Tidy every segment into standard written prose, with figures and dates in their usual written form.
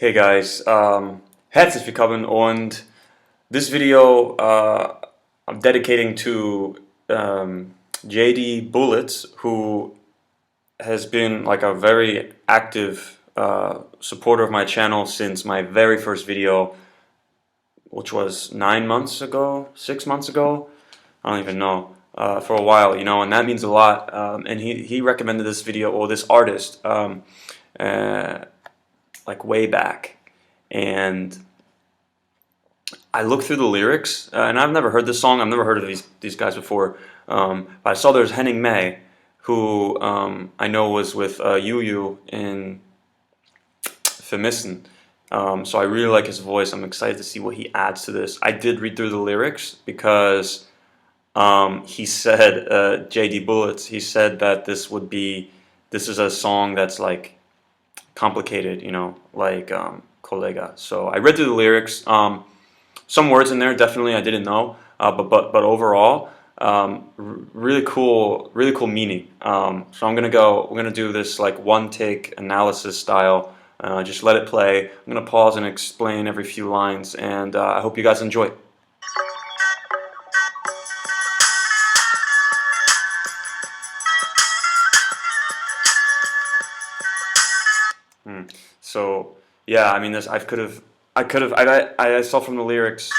Hey guys, herzlich willkommen und this video I'm dedicating to JD Bullets, who has been like a very active supporter of my channel since my very first video, which was 9 months ago, 6 months ago, I don't even know, for a while, you know, and that means a lot. And he recommended this video, or this artist, like way back, and I looked through the lyrics, and I've never heard this song. I've never heard of these guys before, but I saw there's Henning, who I know was with Yu in Vermissen. So I really like his voice. I'm excited to see what he adds to this. I did read through the lyrics because he said, JD Bullets, he said that this is a song that's like complicated, you know, like Kollegah. So I read through the lyrics. Some words in there definitely I didn't know, but overall, really cool meaning. So we're gonna do this like one take analysis style. Just let it play. I'm gonna pause and explain every few lines, and I hope you guys enjoy. So yeah, I mean, I saw from the lyrics.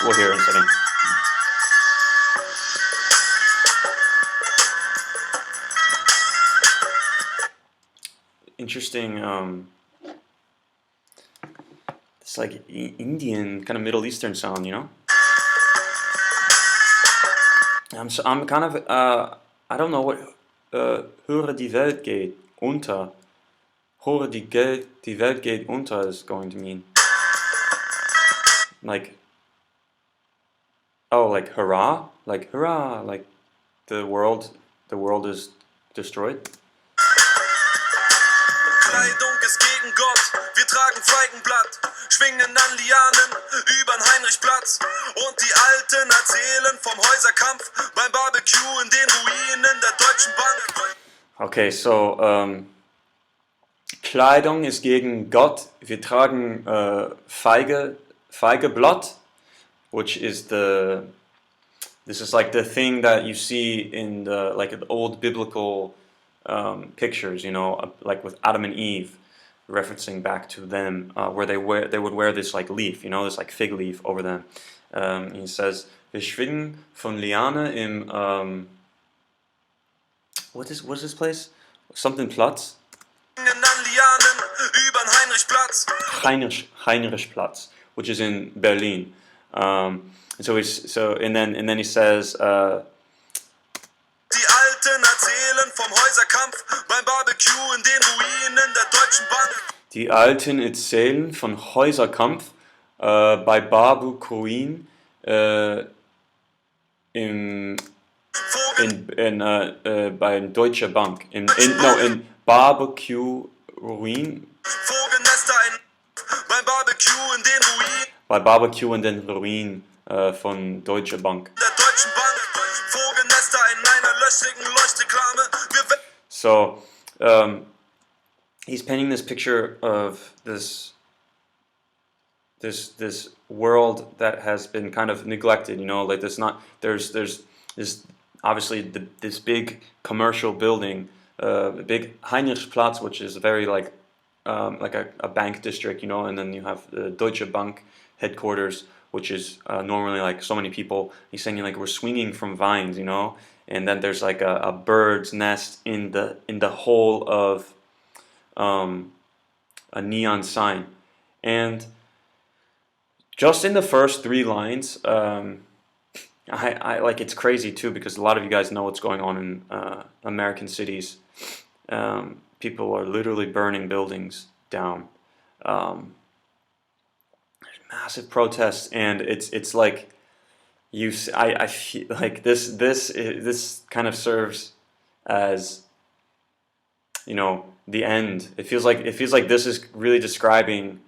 We'll hear it in a second. Interesting. It's like Indian, kind of Middle Eastern sound, you know. I'm kind of I don't know what Hurra, Welt geht, unter. Hurra, Welt geht, unter is going to mean. Like, oh, like hurrah, like the world is destroyed. Kleidung ist gegen Gott, wir tragen Feigenblatt, schwingen an Lianen übern Heinrichplatz und die Alten erzählen vom Häuserkampf beim Barbecue in den Ruinen der Deutschen Bank. Okay, so Kleidung ist gegen Gott, wir tragen Feigeblatt, which is this is like the thing that you see in the old biblical pictures, you know, like with Adam and Eve, referencing back to them, where they would wear this like leaf, you know, this like fig leaf over them. He says, "Wir schwingen von Liane im what is this place? Something Platz." Heinrichplatz, which is in Berlin. And then he says. Die Alten erzählen vom Häuserkampf beim Barbecue in den Ruinen der Deutschen Bank. Die Alten erzählen von Häuserkampf bei Barbecue bei Deutsche Bank. In Barbecue Ruin. Beim Barbecue in den Ruinen. Bei Barbecue in den Ruinen von Deutsche Bank. Der Deutschen Bank. Vogelnester in einer löchrigen Leuchtreklame. So, he's painting this picture of this world that has been kind of neglected, you know, like there's this obviously this big commercial building, big Heinrichsplatz, which is very like a bank district, you know, and then you have the Deutsche Bank headquarters, which is normally like so many people. He's saying like we're swinging from vines, you know, and then there's like a bird's nest in the hole of a neon sign, and just in the first 3 lines, I like, it's crazy too, because a lot of you guys know what's going on in American cities. People are literally burning buildings down. Massive protests, and it's like I feel like this kind of serves as, you know, the end. It feels like this is really describing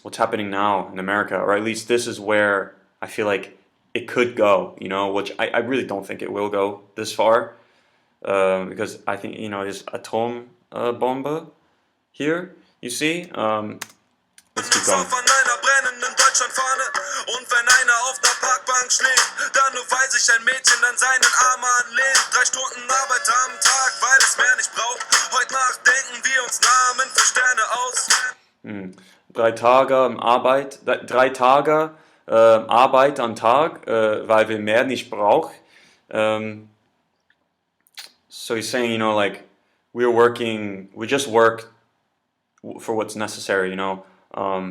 what's happening now in America, or at least this is where I feel like it could go, you know, which I really don't think it will go this far, because I think, you know, there's Atombombe, here. You see? Let's keep going. Von einer brennenden Deutschlandfahne. Und wenn einer auf der Parkbank schläft, dann nur weil sich ein Mädchen an seinen Arm anlehnt. 3 Stunden Arbeit am Tag, weil es mehr nicht braucht. Heute Nacht denken wir uns Namen für Sterne aus. 3 Tage Arbeit, 3 Tage Arbeit am Tag, weil wir mehr nicht brauchen. So he's saying, you know, like we just work for what's necessary, you know,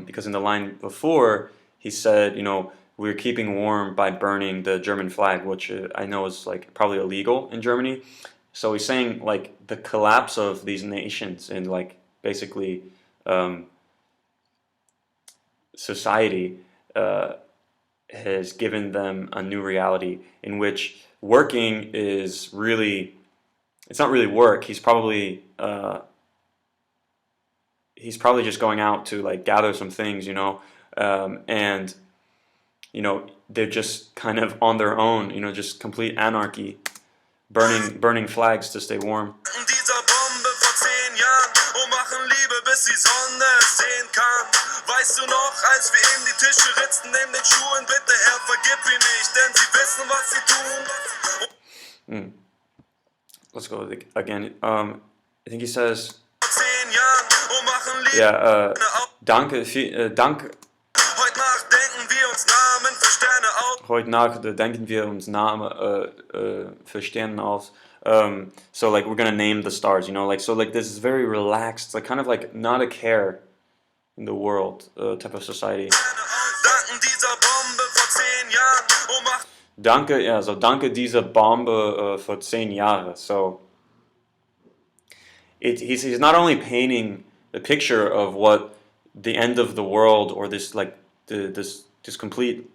because in the line before he said, you know, we're keeping warm by burning the German flag, which I know is like probably illegal in Germany. So he's saying like the collapse of these nations and like basically society has given them a new reality in which working is really, it's not really work. He's probably just going out to like gather some things, you know, and you know they're just kind of on their own, you know, just complete anarchy, burning flags to stay warm. Dieser Bombe vor 10 Jahren und machen Liebe, bis die Sonne es sehen kann. Weißt du noch, als wir ihm die Tische ritzten neben den Schuhen, bitte Herr, vergib ihn nicht, denn sie wissen, was sie tun. Let's go again. I think he says, 10 Jahren und machen Liebe. yeah, danke, danke. Heute Nacht denken wir uns Namen für Sterne aus. Heute Nacht denken wir uns Namen für Sterne aus. So like we're gonna name the stars, you know, like so like this is very relaxed, like kind of like not a care in the world type of society. Danken dieser Bombe vor 10 Jahren und machen Danke, yeah, so danke dieser Bombe vor 10 Jahre. So he's not only painting the picture of what the end of the world or this like this complete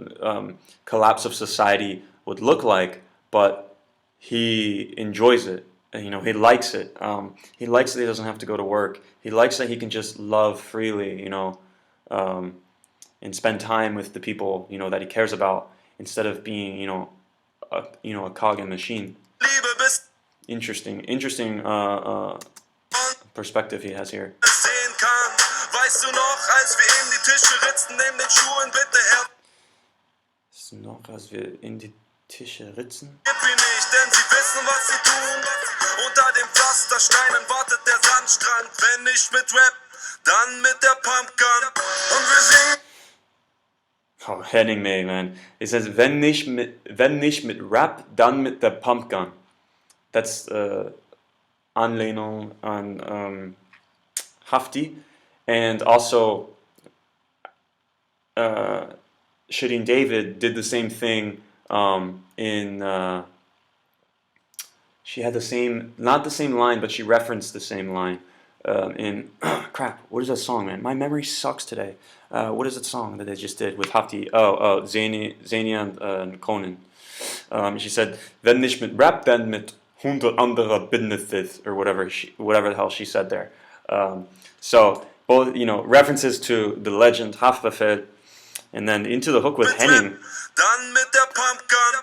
collapse of society would look like, but he enjoys it. You know, he likes it. He likes that he doesn't have to go to work. He likes that he can just love freely, you know, and spend time with the people, you know, that he cares about, instead of being, you know, a cog in a machine. Liebe bis Interesting perspective he has here. es sehen kann. Weißt du noch, als wir ihm die Tische ritzten neben den Schuhen, bitte Herr, Ist noch, als wir in die Tische ritzen. vergib ihn nicht, denn sie wissen, was sie tun. Unter den Pflastersteinen wartet der Sandstrand. Wenn nicht mit Rap, dann mit der Pumpgun. Und wir singen. Oh, Henning May, man. He says, wenn nicht mit Rap, dann mit der Pumpgun. That's Anlehnung an Hafti. And also, Shirin David did the same thing she had the same, not the same line, but she referenced the same line in, crap, what is that song, man? My memory sucks today. What is that song that they just did with Hafti? Zenia and Conan. She said, wenn nicht mit Rap, then mit 100 anderer Benefits, or whatever the hell she said there. So, both, you know, references to the legend Haftbefehl, and then into the hook with Henning. Dann mit der Pumpgun.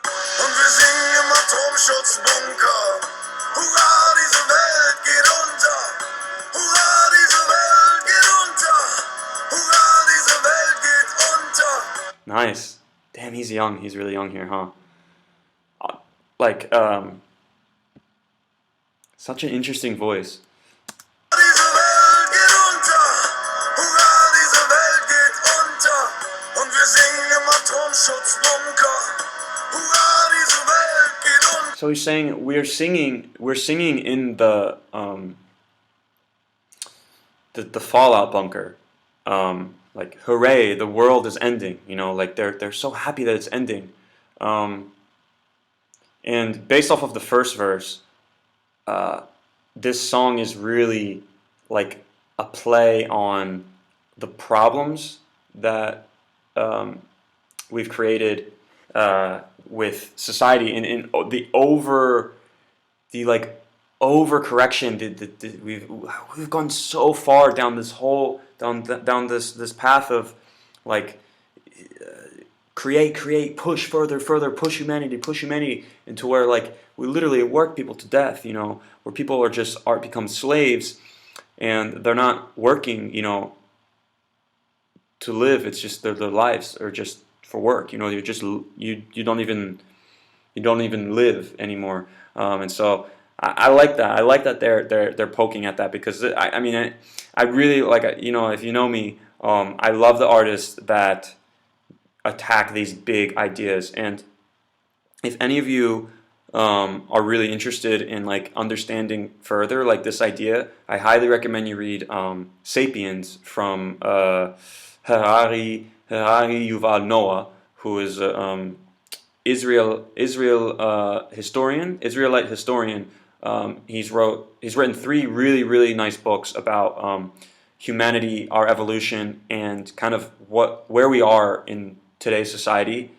Und wir singen im Atomschutzbunker. Hurra, diese Welt geht unter. Hurra, diese Welt geht unter. Hurra, diese Welt geht unter. Nice. Damn, he's young. He's really young here, huh? Like, such an interesting voice. Diese Welt geht unter. Hurra, diese Welt geht unter. Und wir singen im Atomschutzbunker. Hurra, diese Welt geht unter. So he's saying we're singing in the fallout bunker. Like, hooray, the world is ending. You know, like they're so happy that it's ending. And based off of the first verse, this song is really like a play on the problems that we've created with society, and in the overcorrection. We've gone so far down this down this path of like create, push further, push humanity into where like we literally work people to death, you know, where people become slaves, and they're not working, to live. It's just their lives are just for work. You don't even live anymore. And so I like that. I like that they're poking at that, because I mean I really like, if you know me, I love the artists that attack these big ideas. And if any of you are really interested in like understanding further like this idea, I highly recommend you read 'Sapiens from Harari Yuval Noah, who is Israelite historian. He's written 3 really nice books about humanity, our evolution, and kind of where we are in today's society,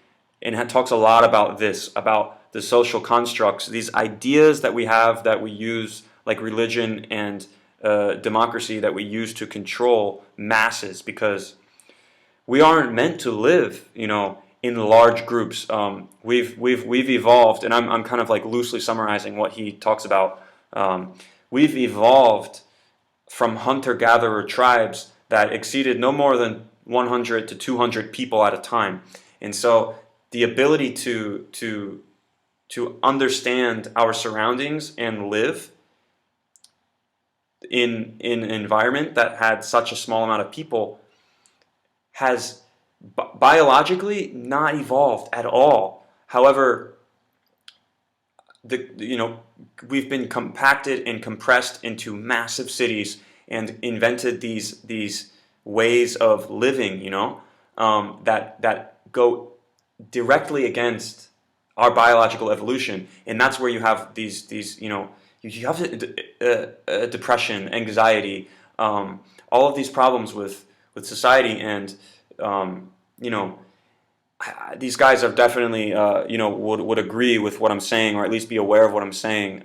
and it talks a lot about about the social constructs, these ideas that we have, that we use, like religion and democracy, that we use to control masses, because we aren't meant to live, in large groups. We've evolved, and I'm kind of like loosely summarizing what he talks about. We've evolved from hunter-gatherer tribes that exceeded no more than 100 to 200 people at a time, and so the ability to understand our surroundings and live in an environment that had such a small amount of people has biologically not evolved at all. However, we've been compacted and compressed into massive cities and invented these ways of living, that go directly against our biological evolution, and that's where you have these you have depression, anxiety, all of these problems with society, and these guys are definitely would agree with what I'm saying, or at least be aware of what I'm saying,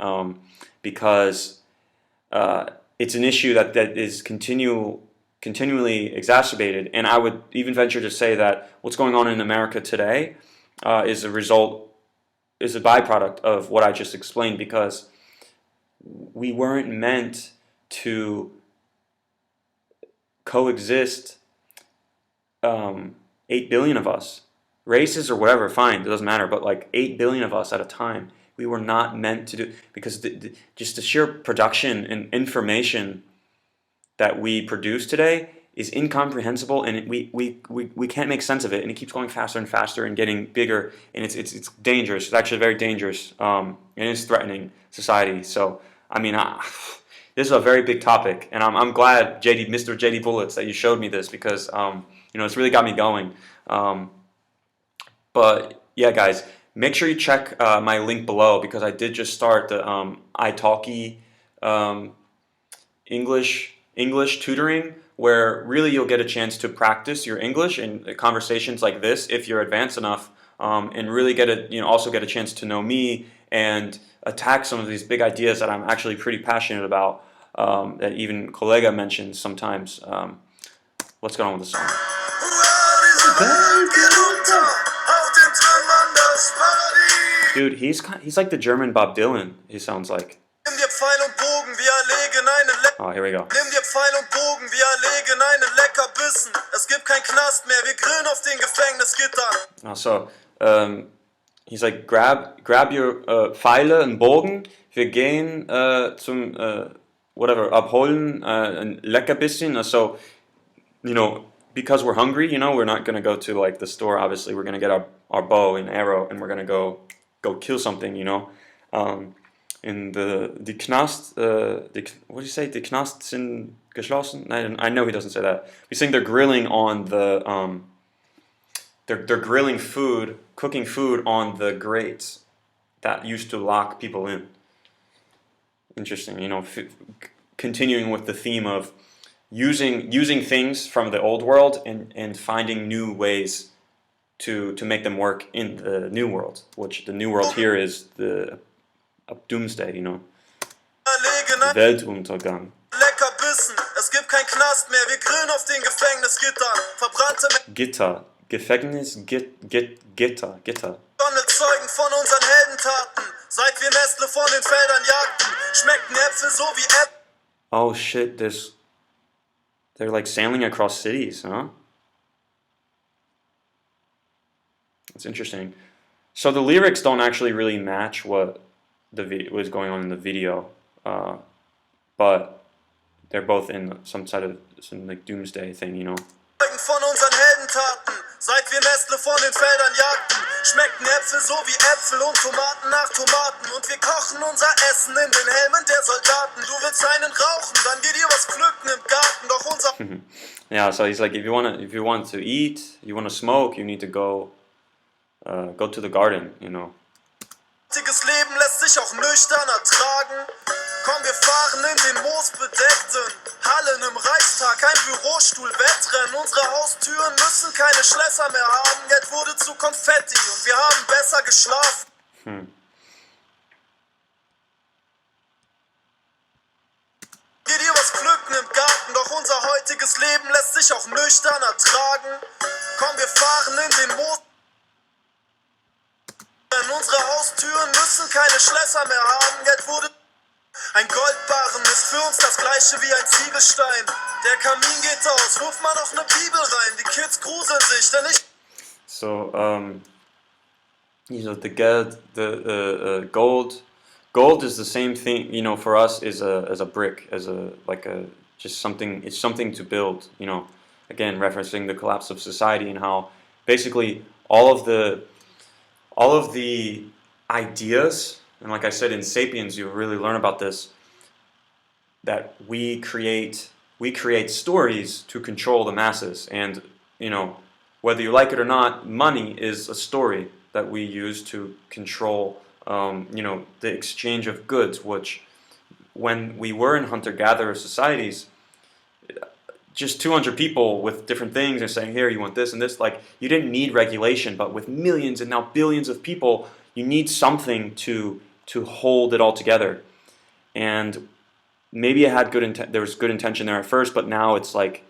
because it's an issue that is continually exacerbated. And I would even venture to say that what's going on in America today is a byproduct of what I just explained, because we weren't meant to coexist, 8 billion of us, races or whatever, fine, it doesn't matter, but like 8 billion of us at a time. We were not meant to do, because just the sheer production and information that we produce today is incomprehensible, and we can't make sense of it, and it keeps going faster and faster and getting bigger, and it's dangerous. It's actually very dangerous, and it's threatening society. So I mean, this is a very big topic, and I'm glad, Mr. JD Bullets, that you showed me this, because it's really got me going. But yeah, guys, make sure you check my link below, because I did just start the italki English tutoring, where really you'll get a chance to practice your English in conversations like this if you're advanced enough, and really also get a chance to know me and attack some of these big ideas that I'm actually pretty passionate about, that even Kollegah mentions sometimes. Let's get on with the song. Dude, he's like the German Bob Dylan, he sounds like. Oh, here we go. Nimm dir Pfeil und Bogen, wir erlegen einen Leckerbissen. Es gibt kein Knast mehr, wir grillen auf den Gefängnisgittern. So, he's like, grab your Pfeile und Bogen. Wir gehen zum abholen ein Leckerbissen. So, because we're hungry, we're not gonna go to like the store. Obviously, we're gonna get our bow and arrow, and we're gonna go kill something. In the Knast, what do you say? Die Knast sind geschlossen. I know he doesn't say that. He's saying they're grilling on the they're grilling food, cooking food on the grates that used to lock people in. Interesting, continuing with the theme of using things from the old world and finding new ways to make them work in the new world, which the new world here is the Doomsday, Weltuntergang. Leckerbissen, es gibt kein Knast mehr, wir grillen auf den Gefängnisgittern. Verbrannte Gitter, Gefängnis, Gitter. Zeugen von unseren Heldentaten. Seit wir Nestle von den Feldern jagten, schmeckten Äpfel so wie Äpfel. Oh shit, they're like sailing across cities, huh? That's interesting. So the lyrics don't actually really match what was going on in the video, uh, but they're both in some like doomsday thing, you know. Von unseren Heldentaten, seit wir Nestle von den Feldern jagten, schmecken Äpfel so wie Äpfel und Tomaten nach Tomaten und wir kochen unser Essen in den Helmen der Soldaten. Du willst einen rauchen, dann geh dir was pflücken im Garten, doch unser Yeah, so he's like, if you want to eat, you want to smoke, you need to go to the garden, you know. heutiges Leben lässt sich auch nüchtern ertragen. Komm, wir fahren in den moosbedeckten Hallen im Reichstag, ein Bürostuhl, Wettrennen. Unsere Haustüren müssen keine Schlösser mehr haben. Geld wurde zu Konfetti und wir haben besser geschlafen. Geh dir was pflücken im Garten, doch unser heutiges Leben lässt sich auch nüchtern ertragen. Komm, wir fahren in den Moos. Unsere Haustüren müssen keine Schlösser mehr haben. Geld wurde. Ein Goldbarren ist für uns das gleiche wie ein Ziegelstein. Der Kamin geht aus, ruf mal noch eine Bibel rein. Die Kids gruseln sich, denn ich. So, you know, gold is the same thing, you know, for us is as a brick, as a like a just something. It's something to build, you know. Again, referencing the collapse of society and how basically all of the ideas, and like I said in Sapiens, you really learn about this, that we create stories to control the masses. And, you know, whether you like it or not, money is a story that we use to control, you know, the exchange of goods, which when we were in hunter-gatherer societies, just 200 people with different things and saying, here, you want this and this, like, you didn't need regulation, but with millions and now billions of people, you need something to hold it all together. And maybe it had there was good intention there at first, but now it's like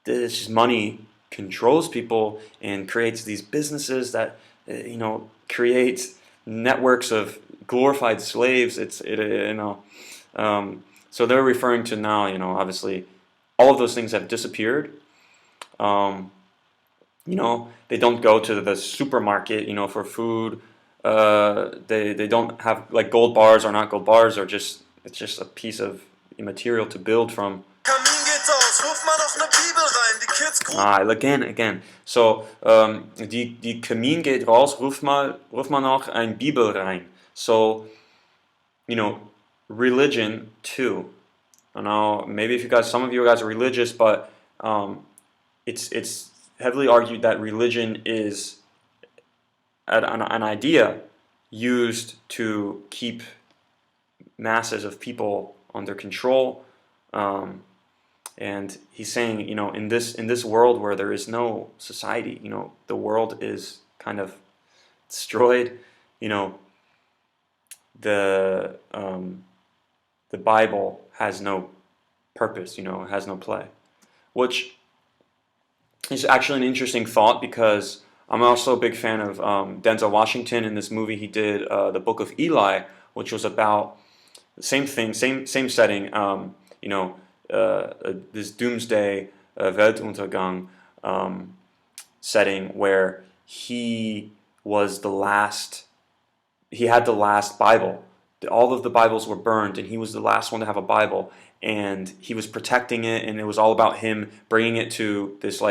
this money controls people and creates these businesses that, you know, create networks of glorified slaves. So they're referring to now, you know, obviously all of those things have disappeared. You know, they don't go to the supermarket, you know, for food. They don't have, like, gold bars are not gold bars, or it's just a piece of material to build from. Again. So, die Kamin geht raus, ruf mal noch ein Bibel rein. So, you know, religion too. I don't know, maybe some of you guys are religious, but it's heavily argued that religion is an idea used to keep masses of people under control. And he's saying, you know, in this world where there is no society, you know, the world is kind of destroyed. You know, the Bible has no purpose, you know, it has no play, which is actually an interesting thought, because I'm also a big fan of Denzel Washington. In this movie he did, The Book of Eli, which was about the same thing, same setting, you know, this doomsday, Weltuntergang setting, where he had the last Bible. All of the Bibles were burned, and he was the last one to have a Bible, and he was protecting it, and it was all about him bringing it to this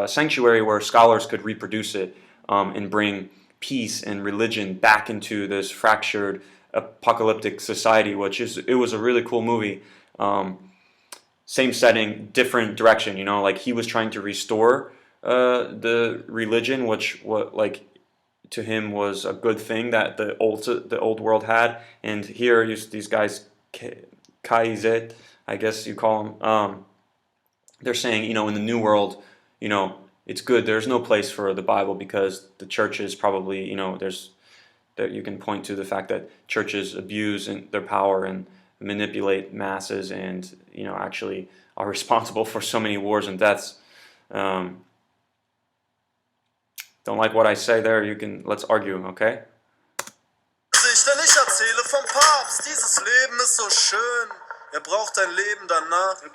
sanctuary where scholars could reproduce it, and bring peace and religion back into this fractured apocalyptic society. It was a really cool movie. Same setting, different direction. You know, like, he was trying to restore the religion, to him was a good thing that the old world had, and here these guys, K.I.Z, I guess you call them, they're saying, you know, in the new world, you know, it's good. There's no place for the Bible, because the churches probably, you know, that you can point to the fact that churches abuse their power and manipulate masses, and, you know, actually are responsible for so many wars and deaths. Don't like what I say there, let's argue, okay? Denn ich erzähle vom Papst, dieses Leben ist so schön. braucht ein Leben danach. Und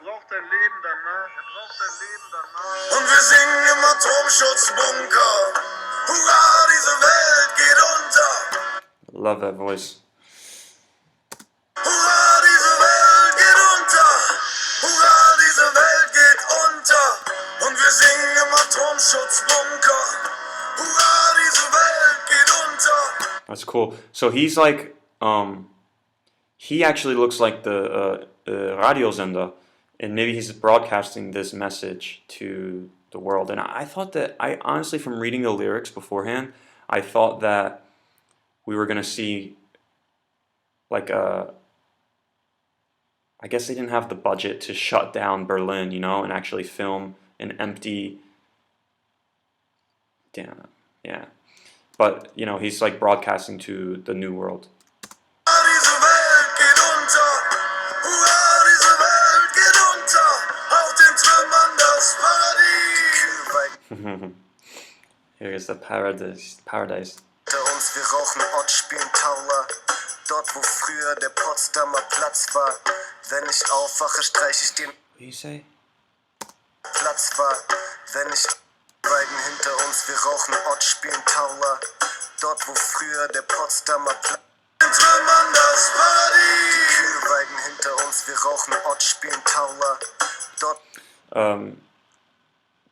wir singen im Atomschutzbunker. Hurra, diese Welt geht unter. Love that voice. Hurra, diese Welt geht unter. Hurra, diese Welt geht unter. Und wir singen im Atomschutzbunker. Hurra, diese Welt geht unter. That's cool. So he's like, he actually looks like the Radiosender, and maybe he's broadcasting this message to the world. And I thought that, I honestly, from reading the lyrics beforehand, I thought that we were gonna see like a, I guess they didn't have the budget to shut down Berlin, you know, and actually film an empty, damn, yeah. But, you know, he's like broadcasting to the new world. Diese Welt geht unter. Hurra, diese Welt geht unter. Auf den Trümmern das Paradies. Here is the paradise. Hinter uns, wir rauchen Ott, spielen Tauler. Dort, wo früher der Potsdamer Platz war. Wenn ich aufwache, streich ich den What do you say? Platz war. Wenn ich Weiden hinter uns, wir rauchen Ott, spielen Tauler. Dort, wo früher der Potsdamer Platz. Den Trümmern das Paradies. Kühe weiden hinter uns, wir rauchen Ott, spielen Tauler. Dort.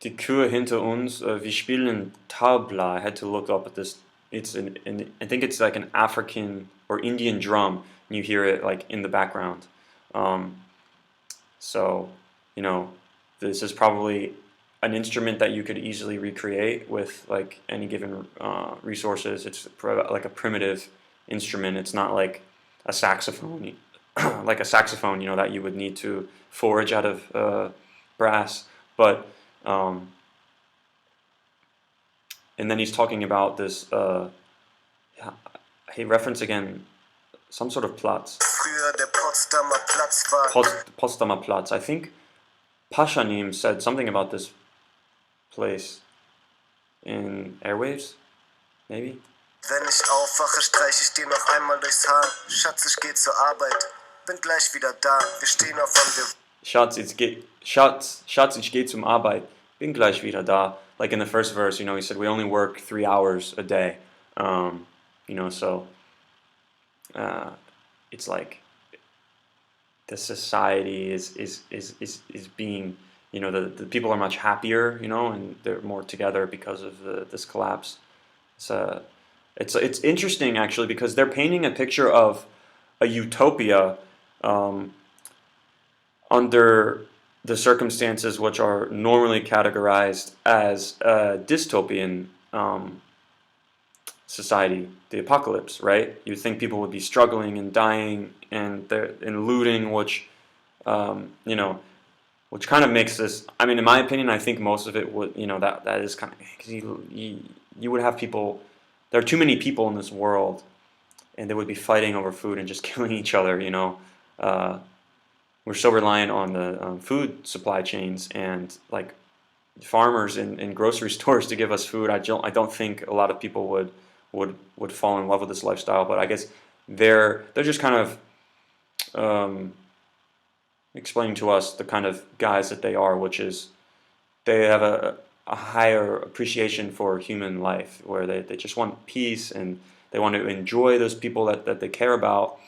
Die Kühe hinter uns, wir spielen Tabla. I had to look up at this. It's I think it's like an African or Indian drum, and you hear it like in the background. So, you know, this is probably an instrument that you could easily recreate with like any given resources. It's like a primitive instrument. It's not like a saxophone, like a saxophone, you know, that you would need to forge out of brass. But and then he's talking about this. He referenced again some sort of Platz. Früher der Potsdamer Platz war. Potsdamer Platz. I think Pashanim said something about this place in Airwaves, maybe. Wenn ich aufwache, streich ich dir noch einmal durchs Haar. Schatz, ich geh zur Arbeit, bin gleich wieder da. Wir stehen auf einem Schatz, ich geh zum Arbeit, bin gleich wieder da. Like in the first verse, you know, he said we only work 3 hours a day. You know, so it's like the society is being, you know, the people are much happier, you know, and they're more together because of this collapse. It's interesting actually, because they're painting a picture of a utopia under the circumstances which are normally categorized as a dystopian society, the apocalypse, right? You'd think people would be struggling and dying and looting, which you know, which kind of makes this. I mean, in my opinion, I think most of it would, you know, that is kind of, because you would have people. There are too many people in this world, and they would be fighting over food and just killing each other. You know, we're so reliant on the food supply chains and like farmers and grocery stores to give us food. I don't think a lot of people would fall in love with this lifestyle. But I guess they're just kind of explaining to us the kind of guys that they are, which is they have a higher appreciation for human life, where they just want peace and they want to enjoy those people that they care about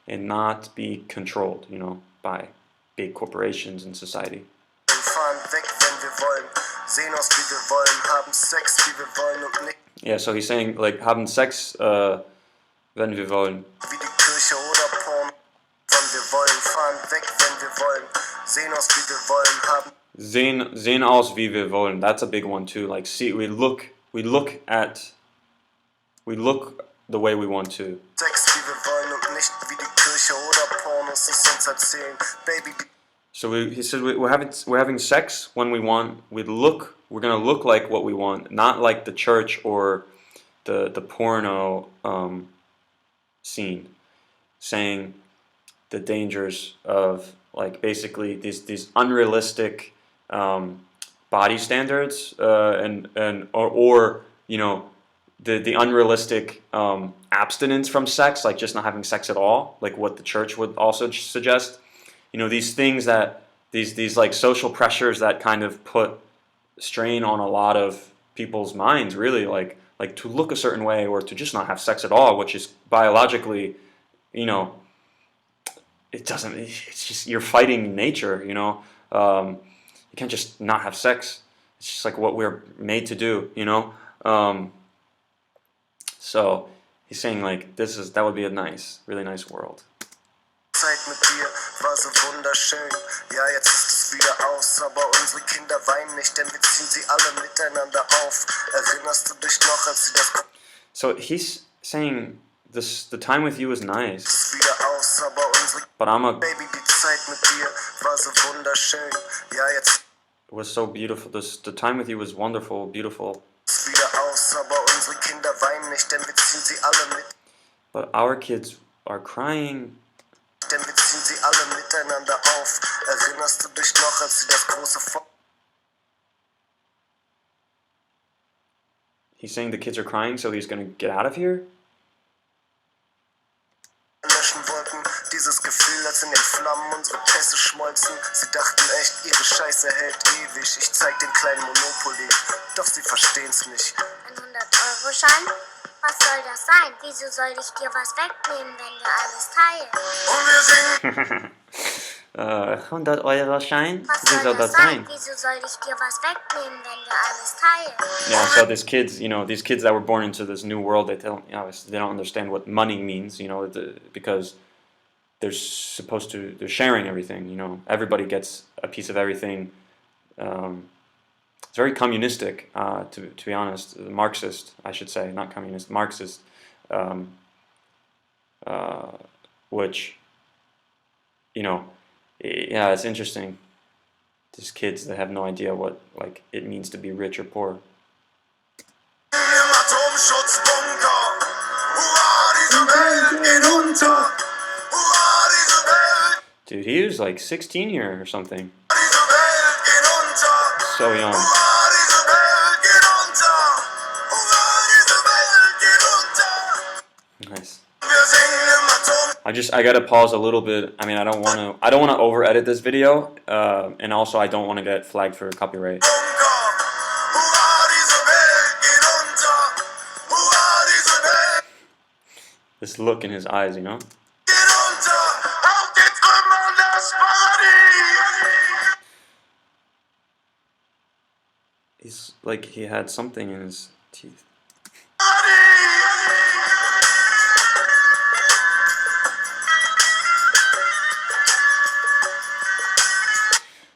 and not be controlled, you know, by big corporations and society. Yeah, so he's saying like haben Sex, wenn wir wollen. Wie die Kirche oder Porn, wann wir wollen, fahren weg, wenn wir wollen, sehen aus wie wir wollen, haben. Sehen aus wie wir wollen. That's a big one too. Like, see, we look the way we want to. Sex wie wir wollen und nicht wie die Kirche oder Pornos es uns erzählen, Baby. So he said we're having sex when we want. We're gonna look like what we want, not like the church or the porno scene, saying the dangers of like basically these unrealistic body standards or you know the unrealistic abstinence from sex, like just not having sex at all, like what the church would also suggest. these things that these like social pressures that kind of put strain on a lot of people's minds, really, like to look a certain way or to just not have sex at all, which is biologically, you know, it doesn't. It's just you're fighting nature, you can't just not have sex. It's just like what we're made to do. So he's saying like that would be a really nice world. Zeit mit dir war so wunderschön. Ja, jetzt ist es wieder aus, aber unsere Kinder weinen nicht, denn wir ziehen sie alle miteinander auf. Erinnerst du dich noch, als sie das... So he's saying the time with you is nice, Es ist wieder aus, aber unsere... but Baby, die Zeit mit dir war so wunderschön. Ja, jetzt... it was so beautiful. The time with you was wonderful, beautiful. Es ist wieder aus, aber unsere Kinder weinen nicht, denn wir ziehen sie alle mit... But our kids are crying. Denn wir ziehen sie alle miteinander auf. Erinnerst du dich noch, als sie das große Feuer... He's saying the kids are crying, so he's gonna get out of here? löschen wollten? Dieses Gefühl, als in den Flammen unsere Pässe schmolzen. Sie dachten echt, ihre Scheiße hält ewig. Ich zeig den kleinen Monopoly, doch sie verstehen's nicht. Ein 100-Euro-Schein? Was soll das sein? Wieso soll ich dir was wegnehmen, wenn wir alles teilen? Und wir singen... 100-Euro-Schein? Was Wie soll das sein? Wieso soll ich dir was wegnehmen, wenn wir alles teilen? Yeah, so these kids that were born into this new world, they don't understand what money means, because they're sharing everything, everybody gets a piece of everything. It's very communistic, to be honest, Marxist, I should say, not communist, Marxist, which, yeah, it's interesting. There's kids that have no idea what it means to be rich or poor. Im Atomschutzbunker. Hurra, diese Welt geht unter. Hurra, diese Welt. Dude, he was like 16 here or something. Diese Welt geht unter. So young. Hurra, diese Welt geht unter. Hurra, diese Welt geht unter. Nice. Wir singen im Atom. I gotta pause a little bit. I mean, I don't wanna over edit this video, and also I don't want to get flagged for copyright. This look in his eyes, He's like he had something in his teeth.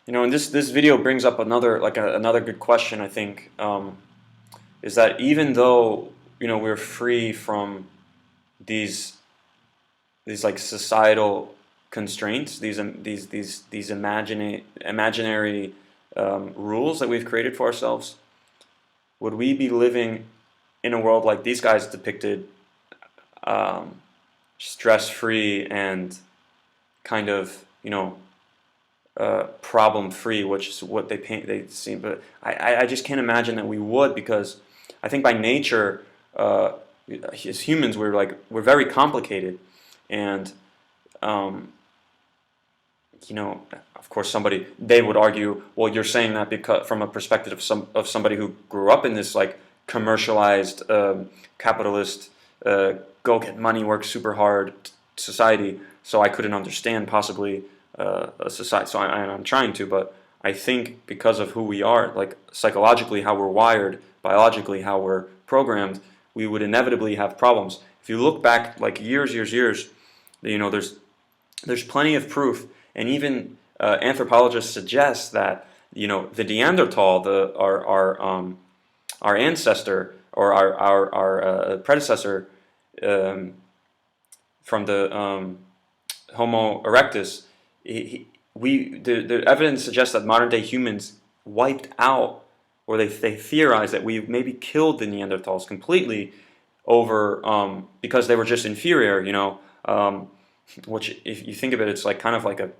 And this video brings up another good question, I think, is that even though we're free from these like societal constraints, these imaginary rules that we've created for ourselves, would we be living in a world like these guys depicted, stress-free and kind of problem-free, which is what they seem. But I just can't imagine that we would, because I think by nature, as humans, we're very complicated, and of course, they would argue, well, you're saying that because from a perspective of somebody who grew up in this like commercialized, capitalist, go get money, work super hard society, so I couldn't understand possibly a society. So I'm trying to, but I think because of who we are, like psychologically how we're wired, biologically how we're programmed, we would inevitably have problems. If you look back like years, there's plenty of proof, and even anthropologists suggest that the Neanderthal, our ancestor or our predecessor from the Homo erectus, the evidence suggests that modern day humans wiped out, or they theorize that we maybe killed the Neanderthals completely over because they were just inferior, which if you think of it, it's like kind of like it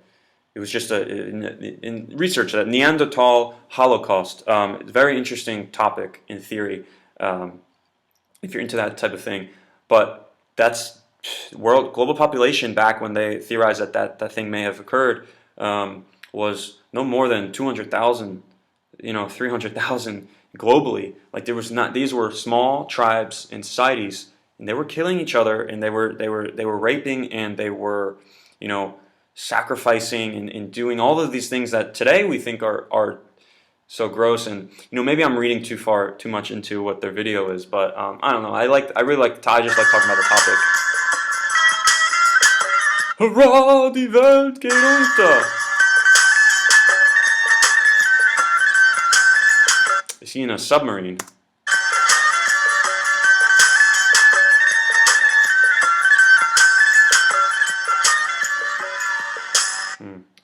was just in research, that Neanderthal Holocaust, very interesting topic in theory, if you're into that type of thing, but that's global population back when they theorized that thing may have occurred was no more than 200,000, 300,000 globally. Like there was not; these were small tribes and societies, and they were killing each other, and they were raping, and they were, sacrificing and doing all of these things that today we think are so gross. And maybe I'm reading too much into what their video is, but I don't know. I really like. I just like talking about the topic. Hurra, die Welt geht unter. Is he in a submarine?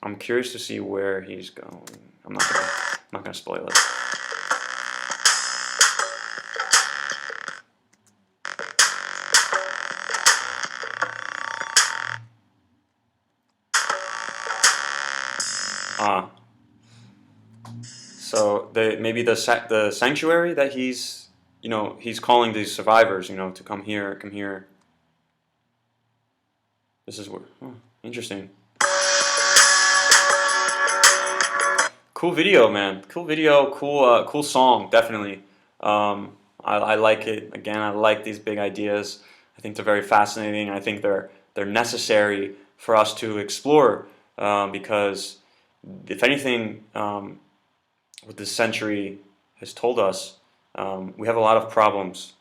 I'm curious to see where he's going. I'm not gonna spoil it. So maybe the sanctuary that he's calling these survivors to come here. This is where interesting. Cool video, man. Cool video. Cool song. Definitely. I like it. Again, I like these big ideas. I think they're very fascinating. I think they're necessary for us to explore because if anything, what this century has told us, we have a lot of problems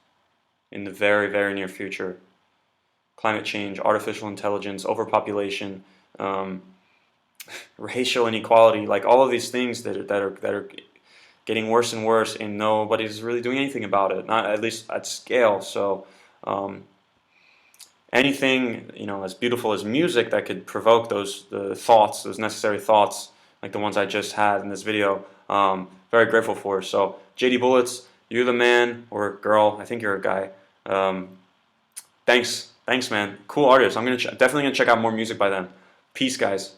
in the very, very near future. Climate change, artificial intelligence, overpopulation, racial inequality, like all of these things that are getting worse and worse, and nobody's really doing anything about it, not at least at scale. So anything as beautiful as music that could provoke those necessary thoughts, like the ones I just had in this video, very grateful for. So JD Bullets, you're the man or girl. I think you're a guy. Thanks, man. Cool artist. I'm definitely gonna check out more music by them. Peace, guys.